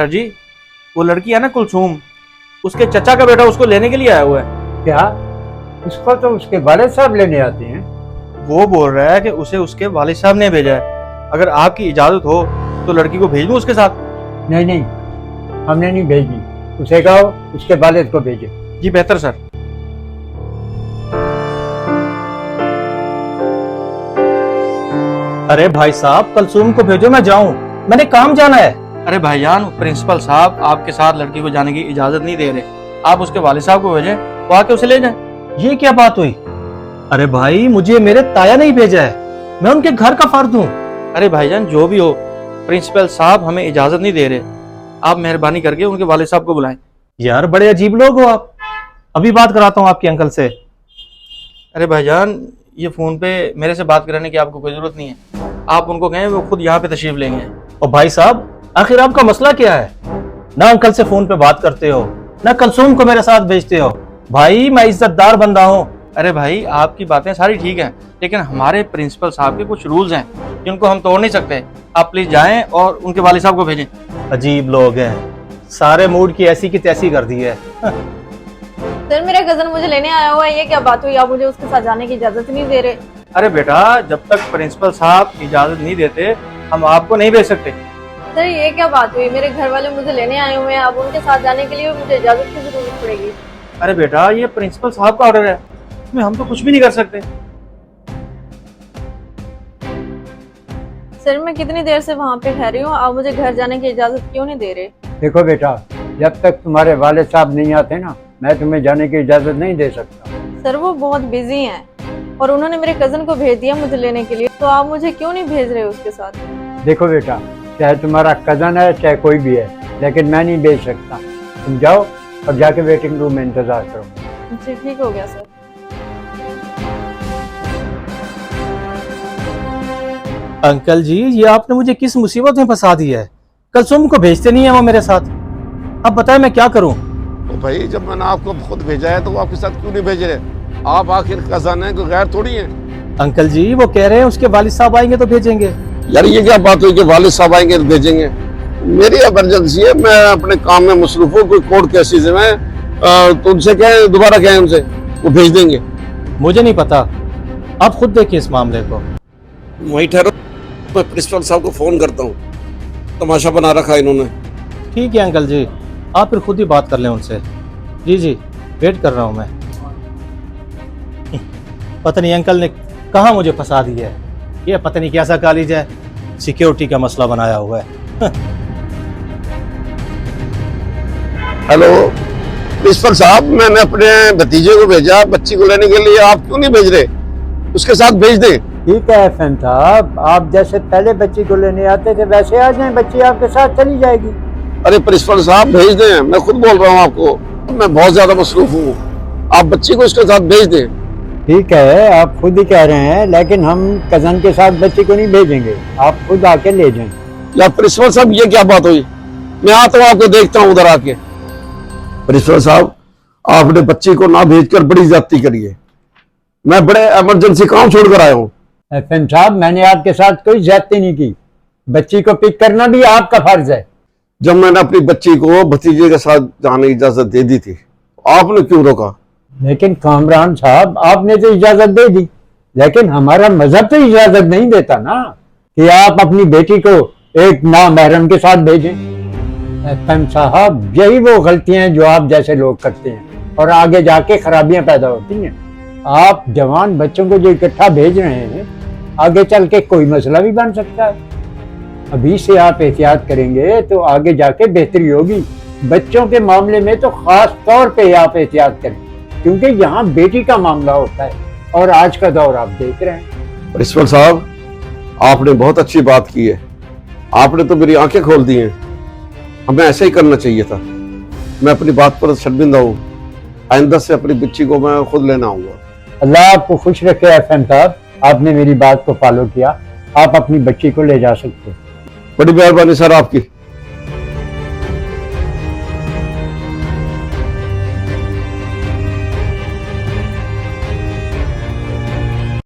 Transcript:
Sir जी, वो लड़की है ना कुलसूम, उसके चचा का बेटा उसको लेने के लिए आया हुआ है। क्या? उसको तो उसके वालिद साहब लेने आते हैं। वो बोल रहा है कि उसे उसके वालिद साहब ने भेजा है। अगर आपकी इजाजत हो तो लड़की को भेज दूं उसके साथ। नहीं नहीं, हमने नहीं भेजी। उसे कहो उसके वालिद को भेजे। जी बेहतर सर। अरे भाई साहब, कलसूम को भेजो, मैं जाऊं, मैंने काम जाना है। अरे भाईजान, प्रिंसिपल साहब आपके साथ लड़की को जाने की इजाजत नहीं दे रहे। आप उसके वालिद साहब को भेजें, वो आके उसे ले जाएं। ये क्या बात हुई? अरे भाई, मुझे मेरे ताया नहीं भेजा है, मैं उनके घर का फर्द हूँ। अरे भाईजान, जो भी हो, प्रिंसिपल साहब हमें इजाजत नहीं दे रहे। आप मेहरबानी करके उनके वालिद साहब को बुलाएं। यार बड़े अजीब लोग हो आप। अभी बात कराता हूँ आपके अंकल से। अरे भाईजान, ये फोन पे मेरे से बात कराने की आपको कोई जरूरत नहीं है। आप उनको कहें वो खुद यहाँ पे तशरीफ लेंगे। और भाई साहब, आखिर आपका मसला क्या है? ना अंकल से फोन पे बात करते हो, ना कलसूम को मेरे साथ भेजते हो। भाई मैं इज्जतदार बंदा हूँ। अरे भाई, आपकी बातें सारी ठीक हैं, लेकिन हमारे प्रिंसिपल साहब के कुछ रूल्स हैं जिनको हम तोड़ नहीं सकते। आप प्लीज जाएं और उनके वालिद साहब को भेजें। अजीब लोग हैं, सारे मूड की ऐसी की तैसी कर दी है। सर, मेरा कजन मुझे लेने आया हुआ है, ये क्या बात हुई? आप मुझे उसके साथ जाने की इजाजत नहीं दे रहे। अरे बेटा, जब तक प्रिंसिपल साहब इजाजत नहीं देते हम आपको नहीं भेज सकते। सर, ये क्या बात हुई? मेरे घर वाले मुझे लेने आए हुए हैं, अब उनके साथ जाने के लिए मुझे इजाजत की जरूरत पड़ेगी। अरे बेटा, ये प्रिंसिपल साहब का ऑर्डर है, इसमें हम तो कुछ भी नहीं कर सकते। सर, मैं कितनी देर से वहाँ पे ठहरी हूँ, आप मुझे घर जाने की इजाजत क्यों नहीं दे रहे? देखो बेटा, जब तक तुम्हारे वालिद साहब नहीं आते ना, मैं तुम्हें जाने की इजाजत नहीं दे सकता। सर, वो बहुत बिजी हैं और उन्होंने मेरे कजन को भेज दिया मुझे लेने के लिए, तो आप मुझे क्यों नहीं भेज रहे उसके साथ? देखो बेटा, चाहे तुम्हारा कजन है चाहे कोई भी है, लेकिन मैं नहीं भेज सकता। तुम जाओ और जाके वेटिंग रूम में इंतजार करो। जी ठीक हो गया सर। अंकल जी, ये आपने मुझे किस मुसीबत में फंसा दिया है? कलसूम को भेजते नहीं है वो मेरे साथ। अब बताए मैं क्या करूं? तो भाई, जब मैंने आपको खुद भेजा है तो वो आपके साथ क्यों नहीं भेज रहे? आप आखिर कज़न है, कोई गैर थोड़ी है। अंकल जी, वो कह रहे हैं उसके वालिद साहब आएंगे तो भेजेंगे। यार ये क्या बात हुई कि वालिद साहब आएंगे तो भेजेंगे? मेरी इमरजेंसी है, मैं अपने काम में मसरूफ हूँ, कोई कोर्ट केसेस है। मैं तो उनसे कहें, दोबारा कहें उनसे, वो भेज देंगे। मुझे नहीं पता, आप खुद देखिए इस मामले को। वहीं ठहरो, मैं प्रिंसिपल साहब को फोन करता हूँ। तमाशा बना रखा है इन्होंने। ठीक है अंकल जी, आप फिर खुद ही बात कर लें उनसे। जी जी, वेट कर रहा हूँ मैं। पता नहीं अंकल ने कहाँ मुझे फंसा दिया है। ये पता नहीं कैसा कॉलेज है, सिक्योरिटी का मसला बनाया हुआ है। हेलो प्रिंसिपल साहब, मैंने अपने भतीजे को भेजा बच्ची को लेने के लिए, आप क्यों नहीं भेज रहे? उसके साथ भेज दें। ठीक है एफएम साहब, आप जैसे पहले बच्ची को लेने आते थे वैसे आ जाएं, बच्ची आपके साथ चली जाएगी। अरे प्रिंसिपल साहब भेज दें, मैं खुद बोल रहा हूँ आपको, मैं बहुत ज्यादा मसरूफ हूँ। आप बच्ची को उसके साथ भेज दें। ठीक है, आप खुद ही कह रहे हैं, लेकिन हम कजन के साथ बच्ची को नहीं भेजेंगे, आप खुद आके ले जाएं। या प्रिंसिपल साहब, ये क्या बात हुई? मैं आता हूँ, आपको देखता हूँ उधर आके। प्रिंसिपल साहब, आपने बच्ची को ना भेजकर बड़ी ज्यादती करी है। मैं बड़े इमरजेंसी काम छोड़कर आया हूँ। एफएम साहब, मैंने आपके साथ कोई ज्यादती नहीं की, बच्ची को पिक करना भी आपका फर्ज है। जब मैंने अपनी बच्ची को भतीजे के साथ जाने की इजाजत दे दी थी, आपने क्यों रोका? लेकिन कामरान साहब, आपने तो इजाजत दे दी, लेकिन हमारा मजहब तो इजाजत नहीं देता ना कि आप अपनी बेटी को एक नामहरम के साथ भेजें। एफएम साहब, यही वो गलतियां हैं जो आप जैसे लोग करते हैं और आगे जाके खराबियां पैदा होती हैं। आप जवान बच्चों को जो इकट्ठा भेज रहे हैं, आगे चल के कोई मसला भी बन सकता है। अभी से आप एहतियात करेंगे तो आगे जाके बेहतरी होगी। बच्चों के मामले में तो खास तौर पे आप एहतियात करें, क्योंकि यहाँ बेटी का मामला होता है और आज का दौर आप देख रहे हैं। प्रिंसिपल साहब, आपने बहुत अच्छी बात की है, आपने तो मेरी आंखें खोल दी हैं। हमें ऐसा ही करना चाहिए था। मैं अपनी बात पर शर्मिंदा हूँ, आइंदा से अपनी बच्ची को मैं खुद लेना आऊंगा। अल्लाह आपको खुश रखे एफएम साहब, आपने मेरी बात को फॉलो किया, आप अपनी बच्ची को ले जा सकते हैं। बड़ी मेहरबानी सर आपकी।